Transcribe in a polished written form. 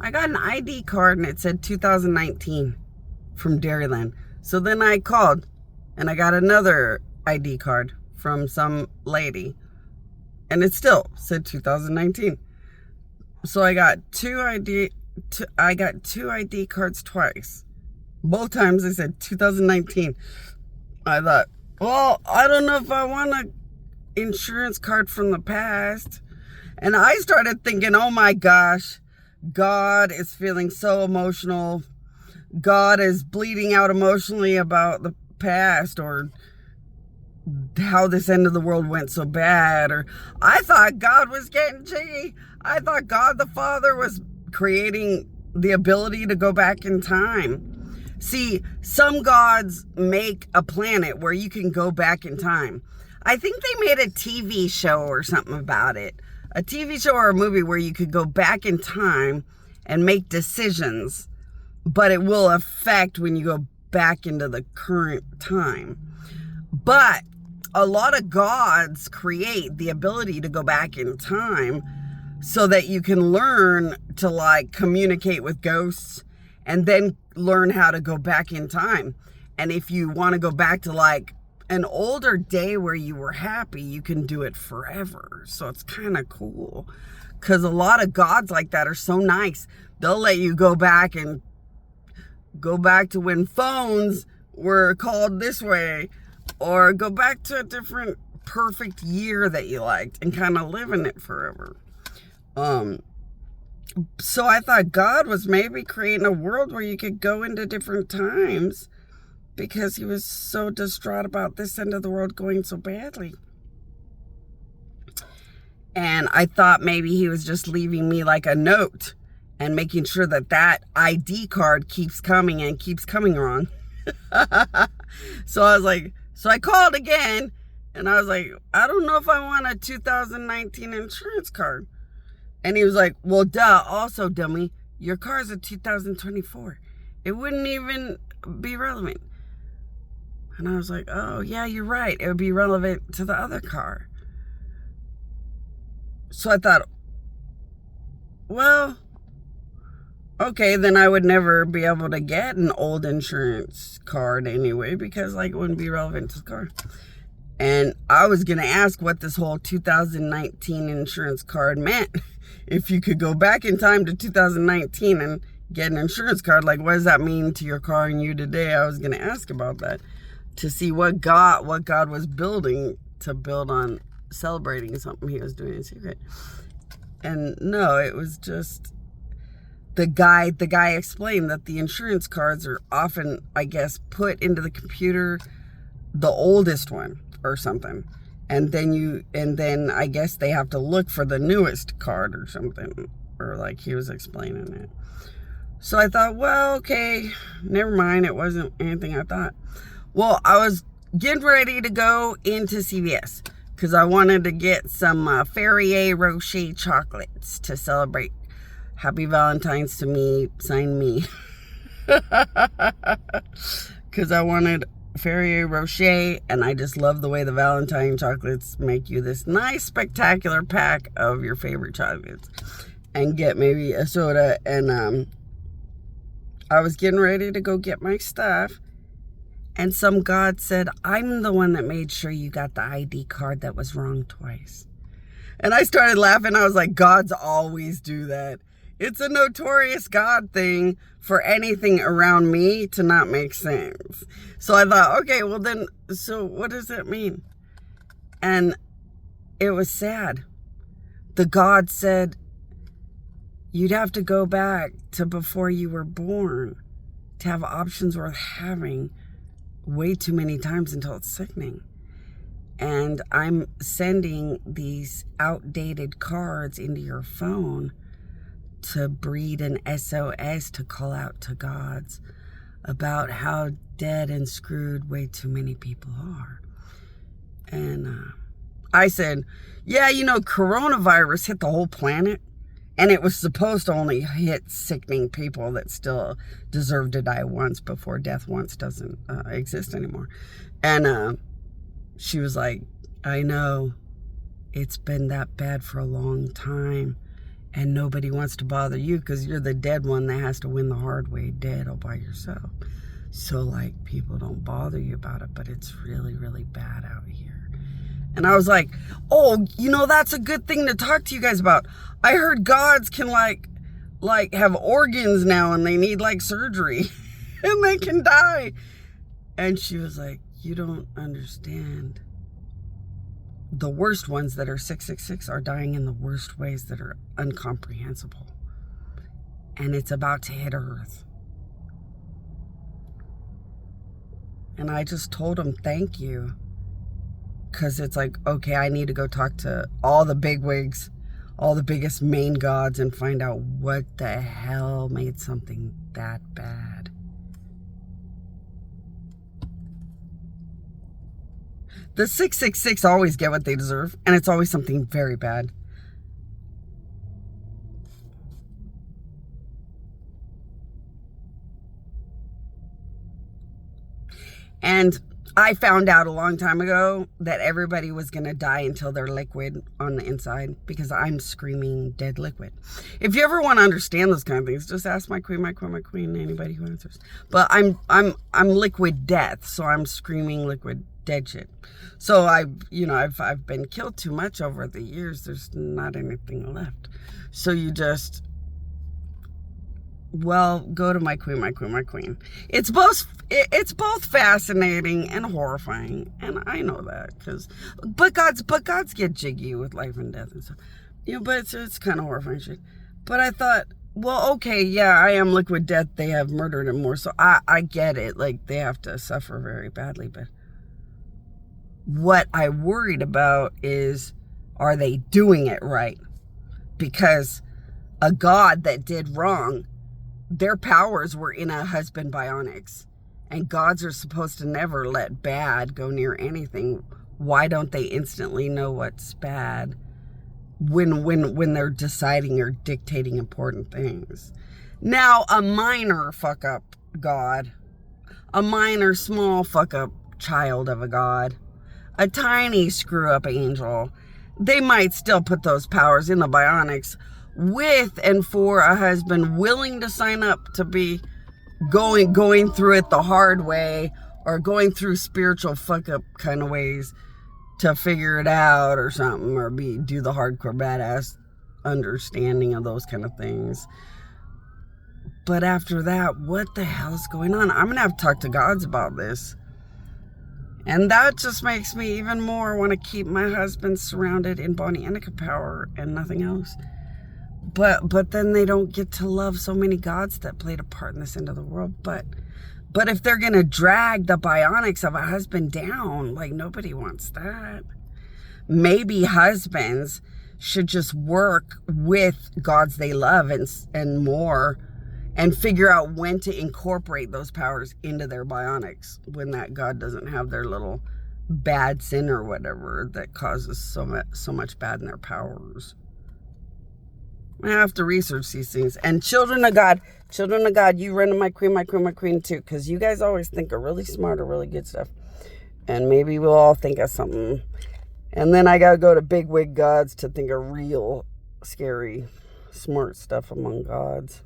I got an ID card and it said 2019 from Dairyland. So then I called and I got another ID card from some lady and it still said 2019. So I got two ID cards twice. Both times they said 2019. I thought, well, I don't know if I want an insurance card from the past. And I started thinking, oh my gosh, God is feeling so emotional. God is bleeding out emotionally about the past, or how this end of the world went so bad. Or I thought God was getting jiggy. I thought God the Father was creating the ability to go back in time. See, some gods make a planet where you can go back in time. I think they made a TV show or something about it. A TV show or a movie where you could go back in time and make decisions, but it will affect when you go back into the current time. But a lot of gods create the ability to go back in time so that you can learn to like communicate with ghosts and then learn how to go back in time. And if you want to go back to like an older day where you were happy, you can do it forever. So it's kind of cool because a lot of gods like that are so nice. They'll let you go back and go back to when phones were called this way, or go back to a different perfect year that you liked and kind of live in it forever. So I thought God was maybe creating a world where you could go into different times because he was so distraught about this end of the world going so badly. And I thought maybe he was just leaving me like a note and making sure that that ID card keeps coming and keeps coming wrong. So I was like, so I called again and I was like, I don't know if I want a 2019 insurance card. And he was like, well, duh, also, dummy, your car's a 2024. It wouldn't even be relevant. And I was like, oh, yeah, you're right. It would be relevant to the other car. So I thought, well, okay, then I would never be able to get an old insurance card anyway because, like, it wouldn't be relevant to the car. And I was going to ask what this whole 2019 insurance card meant. If you could go back in time to 2019 and get an insurance card, like, what does that mean to your car and you today? I was going to ask about that to see what God was building to build on celebrating something he was doing in secret. And no, it was just the guy explained that the insurance cards are often, I guess, put into the computer, the oldest one or something. And then I guess they have to look for the newest card or something, or like he was explaining it. So I thought, well, okay, never mind. It wasn't anything I thought. Well, I was getting ready to go into CVS because I wanted to get some Ferrier Rocher chocolates to celebrate Happy Valentine's to me, sign me. Because I wanted Ferrier Rocher, and I just love the way the Valentine chocolates make you this nice, spectacular pack of your favorite chocolates, and get maybe a soda. And I was getting ready to go get my stuff, and some god said, I'm the one that made sure you got the ID card that was wrong twice. And I started laughing. I was like, gods always do that. It's a notorious God thing for anything around me to not make sense. So I thought, okay, well then, so what does that mean? And it was sad. The God said, you'd have to go back to before you were born to have options worth having way too many times until it's sickening. And I'm sending these outdated cards into your phone to breed an SOS to call out to gods about how dead and screwed way too many people are. And I said, yeah, you know, coronavirus hit the whole planet, and it was supposed to only hit sickening people that still deserve to die once before death once doesn't exist anymore. And she was like, I know, it's been that bad for a long time. And nobody wants to bother you because you're the dead one that has to win the hard way, dead all by yourself. So, like, people don't bother you about it, but it's really, really bad out here. And I was like, oh, that's a good thing to talk to you guys about. I heard gods can, like have organs now and they need, like, surgery. And they can die. And she was like, you don't understand. The worst ones that are 666 are dying in the worst ways that are incomprehensible. And it's about to hit Earth. And I just told him, thank you. Because it's like, okay, I need to go talk to all the bigwigs, all the biggest main gods, and find out what the hell made something that bad. The 666 always get what they deserve, and it's always something very bad. And I found out a long time ago that everybody was going to die until they're liquid on the inside, because I'm screaming dead liquid. If you ever want to understand those kind of things, just ask my queen, anybody who answers. But I'm liquid death, so I'm screaming liquid dead shit. So I've been killed too much over the years. There's not anything left. So you just, go to my queen. It's both fascinating and horrifying, and I know that but gods get jiggy with life and death and stuff. But it's kind of horrifying shit. But I thought, well, okay, yeah, I am liquid death. They have murdered him more, so I get it. Like, they have to suffer very badly, but what I worried about is, are they doing it right? Because a god that did wrong, their powers were in a husband bionics, and gods are supposed to never let bad go near anything. Why don't they instantly know what's bad when they're deciding or dictating important things? Now, a minor fuck up god, a minor small fuck up child of a god, a tiny screw up angel, they might still put those powers in the bionics with and for a husband willing to sign up to be going through it the hard way, or going through spiritual fuck up kind of ways to figure it out or something, or do the hardcore badass understanding of those kind of things. But after that, what the hell's going on? I'm gonna have to talk to gods about this. And that just makes me even more want to keep my husband surrounded in Bonnie Enica power and nothing else. But then they don't get to love so many gods that played a part in this end of the world. But if they're going to drag the bionics of a husband down, like, nobody wants that. Maybe husbands should just work with gods they love and more, and figure out when to incorporate those powers into their bionics when that god doesn't have their little bad sin or whatever that causes so much bad in their powers. I have to research these things. And children of God, you run to my queen too, because you guys always think of really smart or really good stuff. And maybe we'll all think of something. And then I got to go to big wig gods to think of real scary, smart stuff among gods.